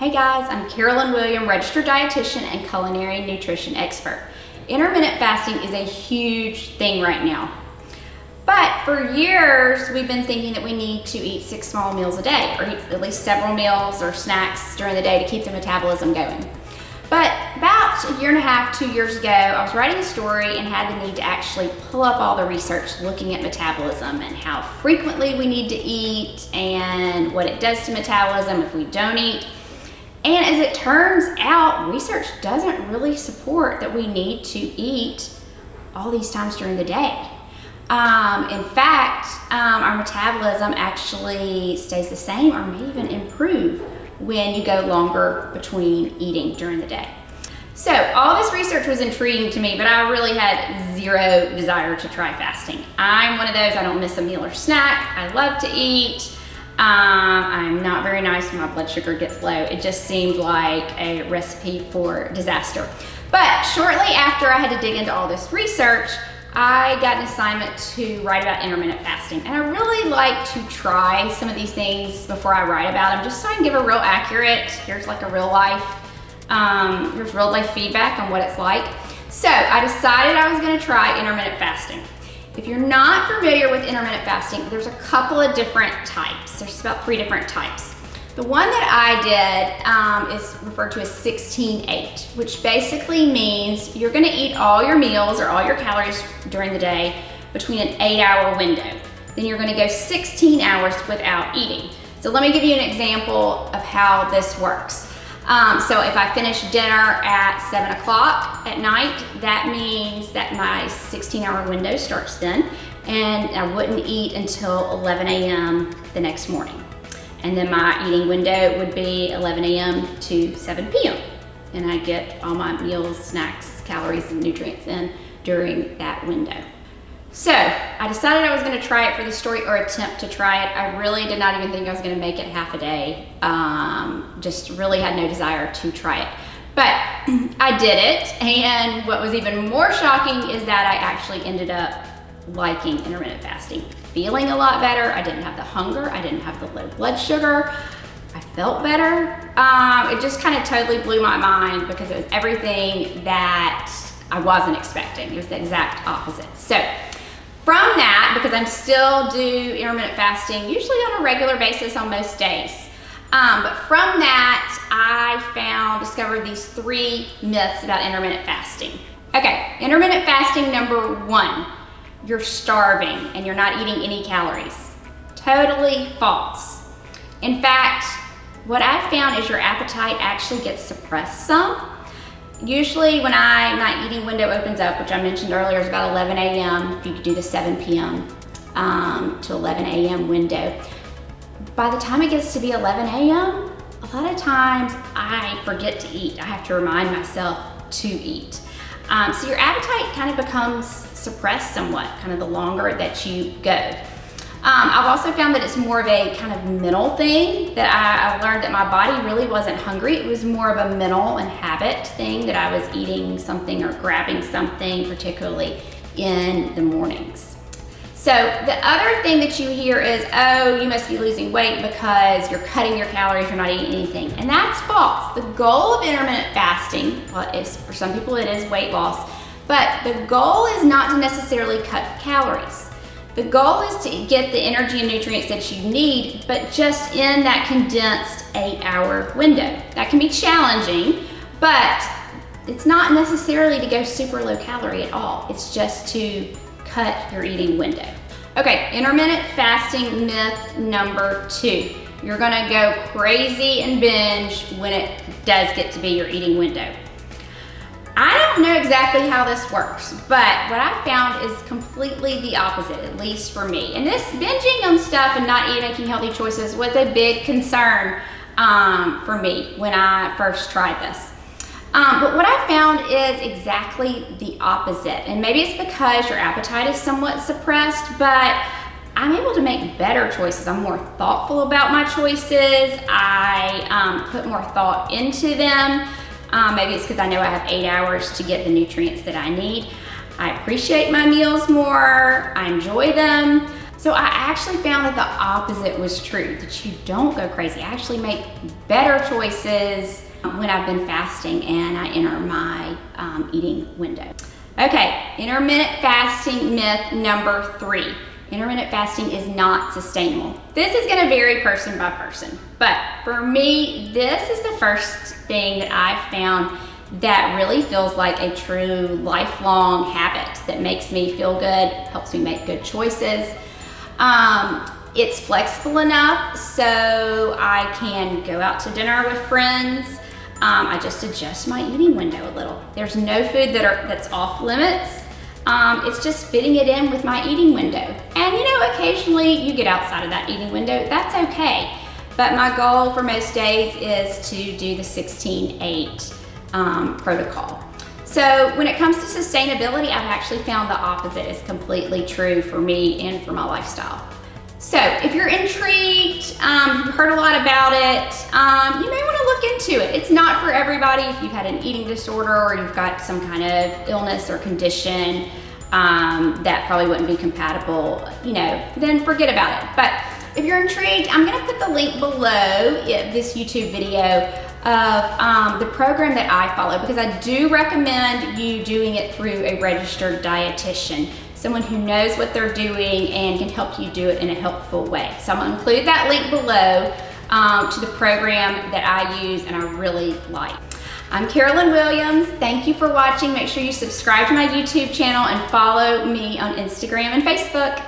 Hey guys, I'm Carolyn William, registered dietitian and culinary nutrition expert. Intermittent fasting is a huge thing right now. But for years, we've been thinking that we need to eat 6 small meals a day, or eat at least several meals or snacks during the day to keep the metabolism going. But about a year and a half, 2 years ago, I was writing a story and had the need to actually pull up all the research looking at metabolism and how frequently we need to eat and what it does to metabolism if we don't eat. And as it turns out, research doesn't really support that we need to eat all these times during the day. In fact, our metabolism actually stays the same or may even improve when you go longer between eating during the day. So all this research was intriguing to me, but I really had zero desire to try fasting. I'm one of those, I don't miss a meal or snack. I love to eat. I'm not very nice when my blood sugar gets low. It just seemed like a recipe for disaster. But shortly after I had to dig into all this research, I got an assignment to write about intermittent fasting. And I really like to try some of these things before I write about them, just so I can give a real accurate, here's like a real life, here's real life feedback on what it's like. So I decided I was gonna try intermittent fasting. If you're not familiar with intermittent fasting, there's a couple of different types. There's about 3 different types. The one that I did is referred to as 16-8, which basically means you're gonna eat all your meals or all your calories during the day between an 8-hour window. Then you're gonna go 16 hours without eating. So let me give you an example of how this works. So if I finish dinner at 7 o'clock at night, that means that my 16-hour window starts then, and I wouldn't eat until 11 a.m. the next morning. And then my eating window would be 11 a.m. to 7 p.m. And I get all my meals, snacks, calories, and nutrients in during that window. So I decided I was gonna try it for the story, or attempt to try it. I really did not even think I was gonna make it half a day. Just really had no desire to try it. But I did it, and what was even more shocking is that I actually ended up liking intermittent fasting. Feeling a lot better. I didn't have the hunger. I didn't have the low blood sugar. I felt better. It just kind of totally blew my mind because it was everything that I wasn't expecting. It was the exact opposite. So from that, because I'm still do intermittent fasting, usually on a regular basis on most days. But from that, I discovered these 3 myths about intermittent fasting. Okay, intermittent fasting number 1. You're starving and you're not eating any calories. Totally false. In fact, what I found is your appetite actually gets suppressed some. Usually when my eating window opens up, which I mentioned earlier is about 11 a.m., if you could do the 7 p.m. To 11 a.m. window. By the time it gets to be 11 a.m., a lot of times I forget to eat. I have to remind myself to eat. So your appetite kind of becomes suppressed somewhat, kind of the longer that you go. I've also found that it's more of a kind of mental thing, that I learned that my body really wasn't hungry. It was more of a mental and habit thing, that I was eating something or grabbing something, particularly in the mornings. So the other thing that you hear is, oh, you must be losing weight because you're cutting your calories, you're not eating anything. And that's false. The goal of intermittent fasting, for some people it is weight loss, but the goal is not to necessarily cut calories. The goal is to get the energy and nutrients that you need, but just in that condensed 8-hour window. That can be challenging, but it's not necessarily to go super low calorie at all. It's just to cut your eating window. Okay, intermittent fasting myth number 2. You're gonna go crazy and binge when it does get to be your eating window. I don't know exactly how this works, but what I found is completely the opposite, at least for me. And this binging on stuff and not making healthy choices was a big concern for me when I first tried this. But what I found is exactly the opposite. And maybe it's because your appetite is somewhat suppressed, but I'm able to make better choices. I'm more thoughtful about my choices. I put more thought into them. Maybe it's because I know I have 8 hours to get the nutrients that I need. I appreciate my meals more. I enjoy them. So I actually found that the opposite was true, that you don't go crazy. I actually make better choices when I've been fasting and I enter my eating window. Okay, intermittent fasting myth number 3. Intermittent fasting is not sustainable. This is gonna vary person by person, but for me, this is the first thing that I've found that really feels like a true lifelong habit that makes me feel good, helps me make good choices. It's flexible enough so I can go out to dinner with friends. I just adjust my eating window a little. There's no food that's off limits. It's just fitting it in with my eating window. And you know, occasionally you get outside of that eating window, that's okay. But my goal for most days is to do the 16-8 protocol. So when it comes to sustainability, I've actually found the opposite is completely true for me and for my lifestyle. So if you're intrigued, you've heard a lot about it, you may want to look into it. It's not for everybody. If you've had an eating disorder or you've got some kind of illness or condition that probably wouldn't be compatible, you know, then forget about it. But if you're intrigued, I'm going to put the link below this YouTube video of the program that I follow, because I do recommend you doing it through a registered dietitian, someone who knows what they're doing and can help you do it in a helpful way. So I'm going to include that link below to the program that I use and I really like. I'm Carolyn Williams. Thank you for watching. Make sure you subscribe to my YouTube channel and follow me on Instagram and Facebook.